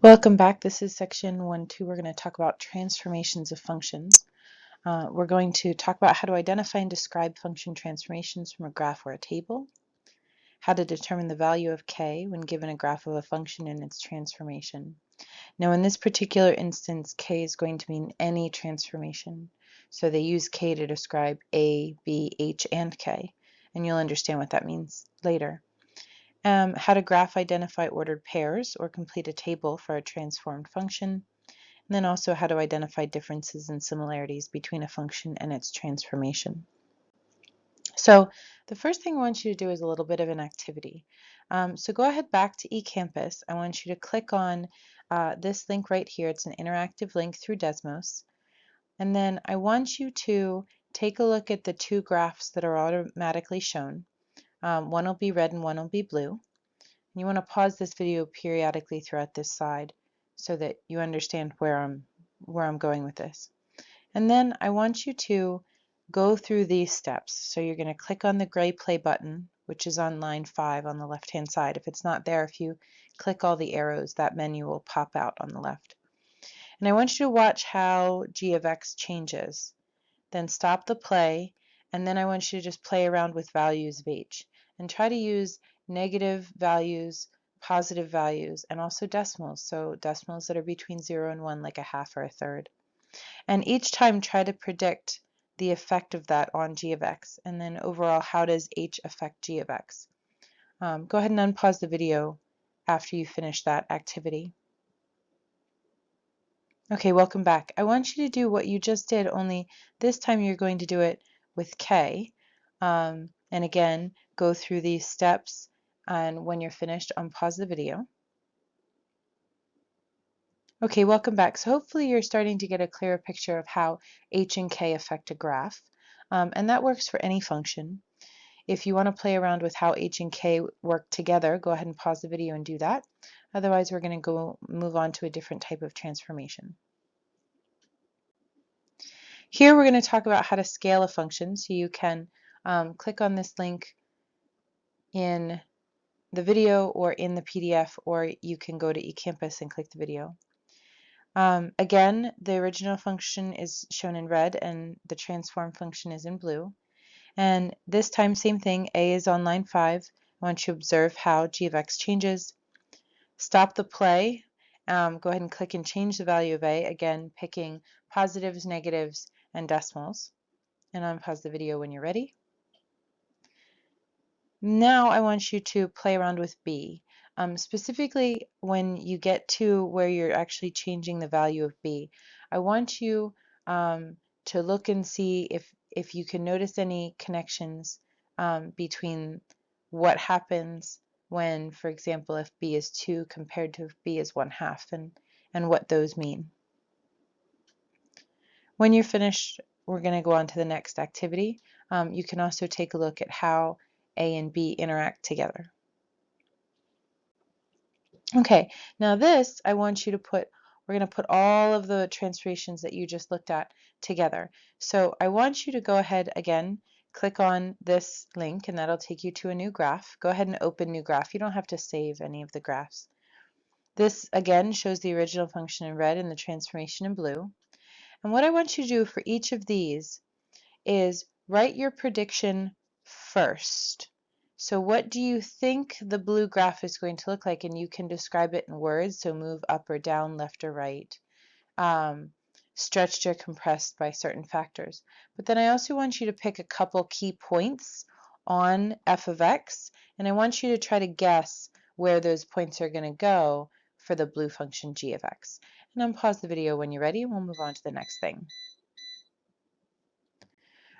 Welcome back. This is section 1-2. We're going to talk about transformations of functions. We're going to talk about how to identify and describe function transformations from a graph or a table, how to determine the value of k when given a graph of a function and its transformation. Now in this particular instance, k is going to mean any transformation. So they use k to describe a, b, h, and k, and you'll understand what that means later. How to graph identify ordered pairs or complete a table for a transformed function, and then also how to identify differences and similarities between a function and its transformation. So the first thing I want you to do is a little bit of an activity. So go ahead back to eCampus. I want you to click on this link right here. It's an interactive link through Desmos. And then I want you to take a look at the two graphs that are automatically shown. One will be red and one will be blue. You want to pause this video periodically throughout this slide so that you understand where I'm going with this. And then I want you to go through these steps. So you're going to click on the gray play button, which is on line 5 on the left hand side. If it's not there, if you click all the arrows, that menu will pop out on the left. And I want you to watch how g of x changes. Then stop the play, and then I want you to just play around with values of h and try to use negative values, positive values, and also decimals. So decimals that are between 0 and 1, like a half or a third. And each time try to predict the effect of that on g of x, and then overall, how does h affect g of x? Go ahead and unpause the video after you finish that activity. Okay, welcome back. I want you to do what you just did, only this time you're going to do it with k. And again, go through these steps, and when you're finished, unpause the video. Okay, welcome back. So hopefully you're starting to get a clearer picture of how h and k affect a graph. And that works for any function. If you want to play around with how h and k work together, go ahead and pause the video and do that. Otherwise, we're going to move on to a different type of transformation. Here we're going to talk about how to scale a function, so you can click on this link in the video or in the PDF, or you can go to eCampus and click the video. Again, the original function is shown in red and the transform function is in blue. And this time, same thing, a is on line 5. I want you to observe how g of x changes. Stop the play. Go ahead and click and change the value of a, again picking positives, negatives, and decimals. And unpause the video when you're ready. Now I want you to play around with b. Specifically when you get to where you're actually changing the value of b, I want you to look and see if you can notice any connections between what happens when, for example, if b is 2 compared to if b is 1/2, and what those mean. When you're finished, we're going to go on to the next activity. You can also take a look at how a and b interact together. Okay, now this I want you to we're going to put all of the transformations that you just looked at together. So I want you to go ahead again, click on this link, and that'll take you to a new graph. Go ahead and open new graph. You don't have to save any of the graphs. This again shows the original function in red and the transformation in blue. And what I want you to do for each of these is write your prediction first. So what do you think the blue graph is going to look like? And you can describe it in words, so move up or down, left or right, stretched or compressed by certain factors. But then I also want you to pick a couple key points on f of x, and I want you to try to guess where those points are going to go for the blue function g of x. And unpause the video when you're ready, and we'll move on to the next thing.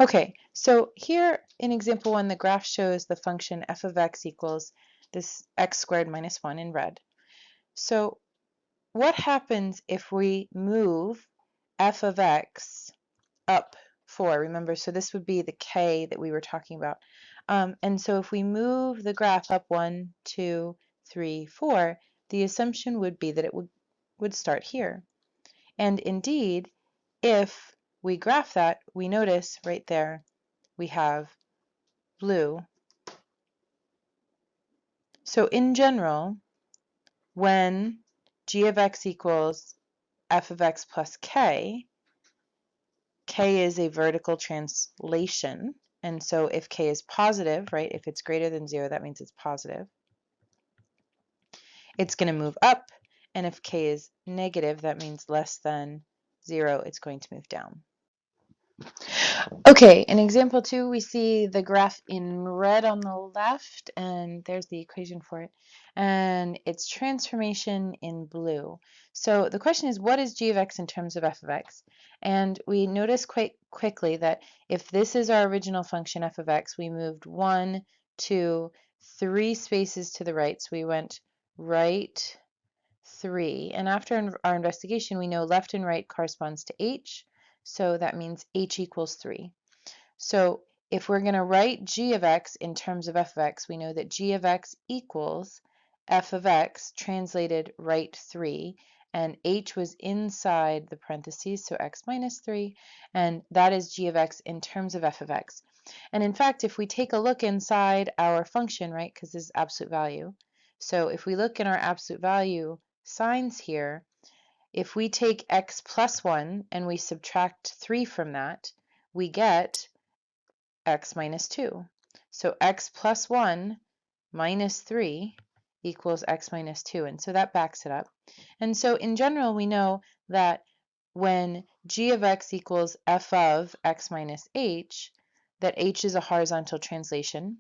Okay, so here in example 1, the graph shows the function f of x equals this x squared minus 1 in red. So what happens if we move f of x up 4? Remember, so this would be the k that we were talking about. And so if we move the graph up 1, 2, 3, 4, the assumption would be that it would start here. And indeed, if we graph that, we notice right there we have blue. So in general, when g of x equals f of x plus k, k is a vertical translation, and so if k is positive, right, if it's greater than 0, that means it's positive. It's going to move up, and if k is negative, that means less than 0, it's going to move down. Okay, in example 2, we see the graph in red on the left, and there's the equation for it, and its transformation in blue. So the question is, what is g of x in terms of f of x? And we notice quite quickly that if this is our original function f of x, we moved 1, 2, 3 spaces to the right, so we went right 3, and after our investigation, we know left and right corresponds to h, so that means h equals 3. So if we're going to write g of x in terms of f of x, we know that g of x equals f of x translated right 3, and h was inside the parentheses, so x minus 3, and that is g of x in terms of f of x. And in fact, if we take a look inside our function, right, because this is absolute value, so if we look in our absolute value signs here, if we take x plus 1 and we subtract 3 from that, we get x minus 2. So x plus 1 minus 3 equals x minus 2, and so that backs it up. And so in general, we know that when g of x equals f of x minus h, that h is a horizontal translation.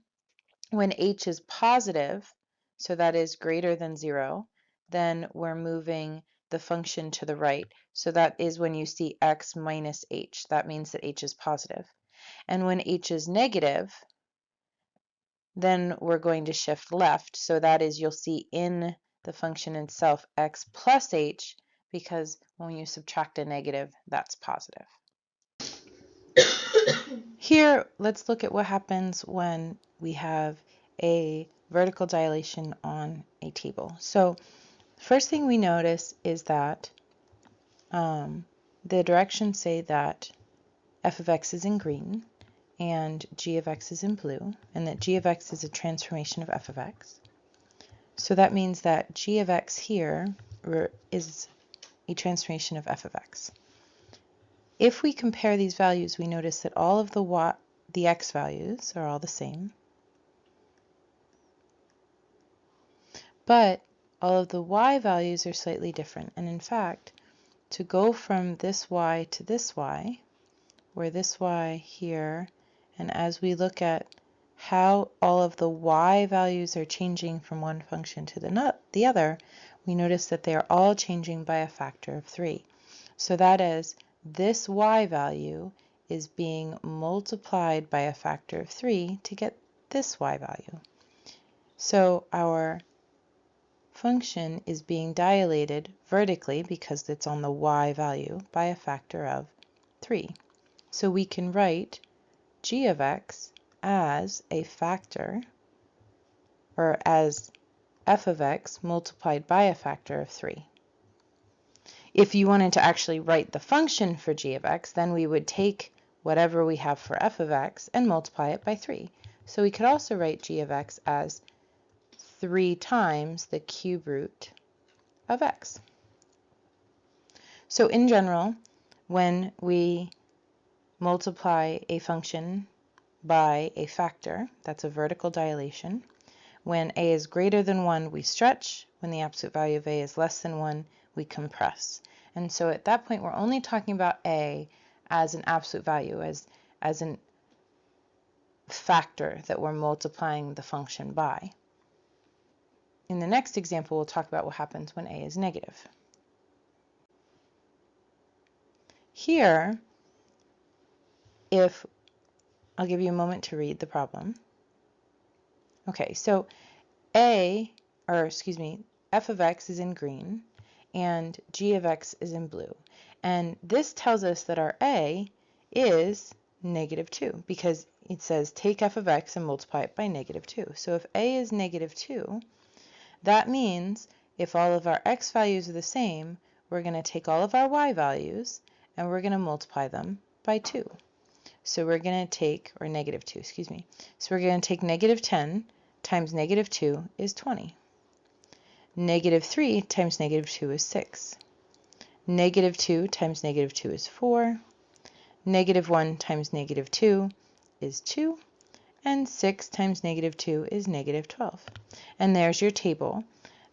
When h is positive, so that is greater than 0, then we're moving the function to the right. So that is when you see x minus h. That means that h is positive. And when h is negative, then we're going to shift left. So that is, you'll see in the function itself x plus h, because when you subtract a negative, that's positive. Here, let's look at what happens when we have a vertical dilation on a table. So first thing we notice is that the directions say that f of x is in green, and g of x is in blue, and that g of x is a transformation of f of x. So that means that g of x here is a transformation of f of x. If we compare these values, we notice that all of the x values are all the same, but all of the y values are slightly different. And in fact, to go from this y to this y, where this y here, and as we look at how all of the y values are changing from one function to the other, we notice that they are all changing by a factor of 3. So that is, this y value is being multiplied by a factor of 3 to get this y value. So our function is being dilated vertically because it's on the y value by a factor of 3. So we can write g of x as a factor, or as f of x multiplied by a factor of 3. If you wanted to actually write the function for g of x, then we would take whatever we have for f of x and multiply it by 3. So we could also write g of x as 3 times the cube root of x. So in general, when we multiply a function by a factor, that's a vertical dilation. When a is greater than 1, we stretch. When the absolute value of a is less than 1, we compress. And so at that point, we're only talking about a as an absolute value, as a factor that we're multiplying the function by. In the next example, we'll talk about what happens when a is negative. Here, I'll give you a moment to read the problem. Okay, so f of x is in green, and g of x is in blue. And this tells us that our a is negative 2, because it says take f of x and multiply it by negative 2. So if a is negative 2, that means if all of our x values are the same, we're going to take all of our y values and we're going to multiply them by 2. So we're going to take, or negative 2, excuse me. So we're going to take negative 10 times negative 2 is 20. Negative 3 times negative 2 is 6. Negative 2 times negative 2 is 4. Negative 1 times negative 2 is 2. And 6 times negative 2 is negative 12. And there's your table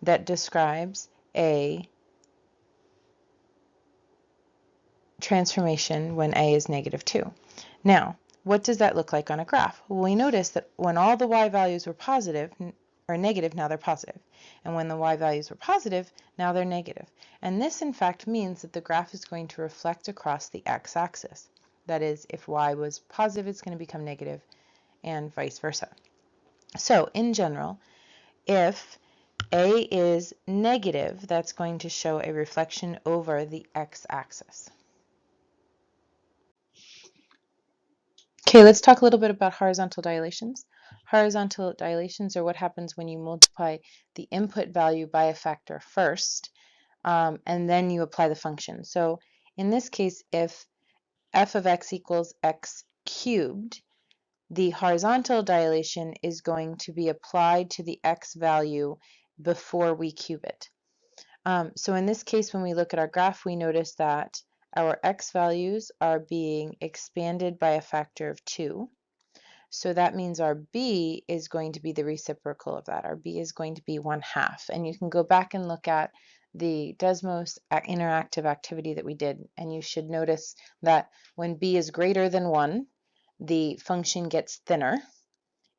that describes a transformation when a is negative 2. Now, what does that look like on a graph? Well, we notice that when all the y values were positive, or negative, now they're positive. And when the y values were positive, now they're negative. And this, in fact, means that the graph is going to reflect across the x-axis. That is, if y was positive, it's going to become negative, and vice versa. So, in general, if a is negative, that's going to show a reflection over the x-axis. Okay, let's talk a little bit about horizontal dilations. Horizontal dilations are what happens when you multiply the input value by a factor first, and then you apply the function. So in this case, if f of x equals x cubed, the horizontal dilation is going to be applied to the x value before we cube it. So in this case, when we look at our graph, we notice that our x values are being expanded by a factor of 2. So that means our b is going to be the reciprocal of that. Our b is going to be 1/2. And you can go back and look at the Desmos interactive activity that we did, and you should notice that when b is greater than 1, the function gets thinner,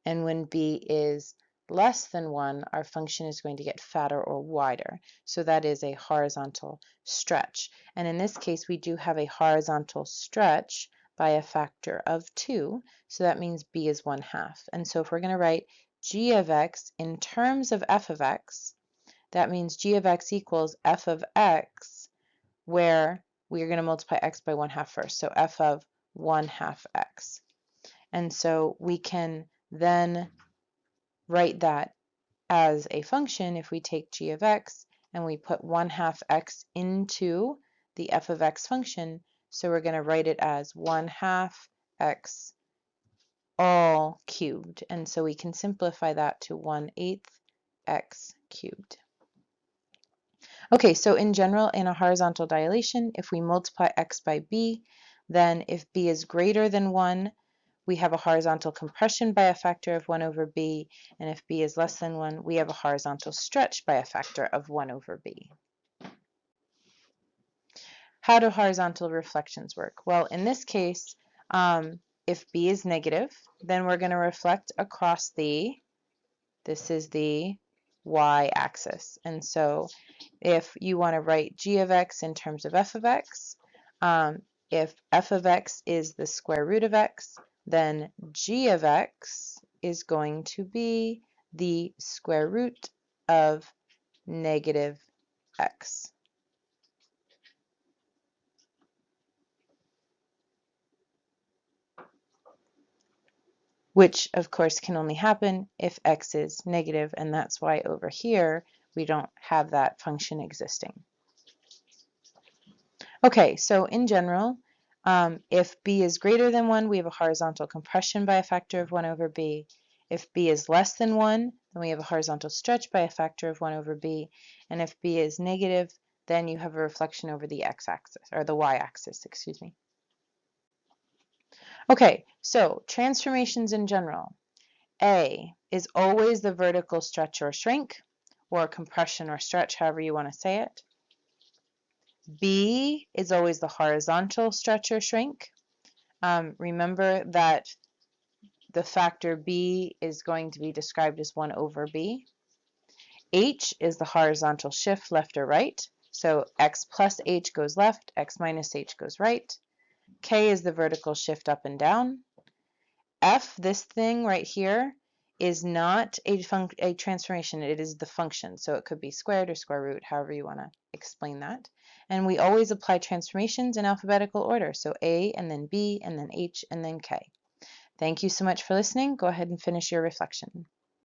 and when b is less than 1, our function is going to get fatter or wider. So that is a horizontal stretch. And in this case, we do have a horizontal stretch by a factor of 2, so that means b is 1/2. And so if we're going to write g of x in terms of f of x, that means g of x equals f of x, where we are going to multiply x by 1/2 first, so f of 1/2 x. And so we can then write that as a function if we take g of x and we put 1/2 x into the f of x function. So we're going to write it as 1/2 x all cubed. And so we can simplify that to 1/8 x cubed. Okay, so in general, in a horizontal dilation, if we multiply x by b, then if b is greater than 1, we have a horizontal compression by a factor of 1/b, and if b is less than 1, we have a horizontal stretch by a factor of 1/b. How do horizontal reflections work? Well, in this case, if b is negative, then we're going to reflect across this is the y-axis. And so if you want to write g of x in terms of f of x, if f of x is the square root of x, then g of x is going to be the square root of negative x. Which of course can only happen if x is negative, and that's why over here we don't have that function existing. Okay, so in general, if b is greater than 1, we have a horizontal compression by a factor of 1/b. If b is less than 1, then we have a horizontal stretch by a factor of 1/b. And if b is negative, then you have a reflection over the x-axis, or the y-axis, excuse me. Okay, so transformations in general. A is always the vertical stretch or shrink, or compression or stretch, however you want to say it. B is always the horizontal stretch or shrink. Remember that the factor b is going to be described as 1/b. H is the horizontal shift left or right. So x plus h goes left, x minus h goes right. K is the vertical shift up and down. F, this thing right here, is not a transformation, it is the function. So it could be squared or square root, however you want to explain that. And we always apply transformations in alphabetical order. So A and then B and then H and then K. Thank you so much for listening. Go ahead and finish your reflection.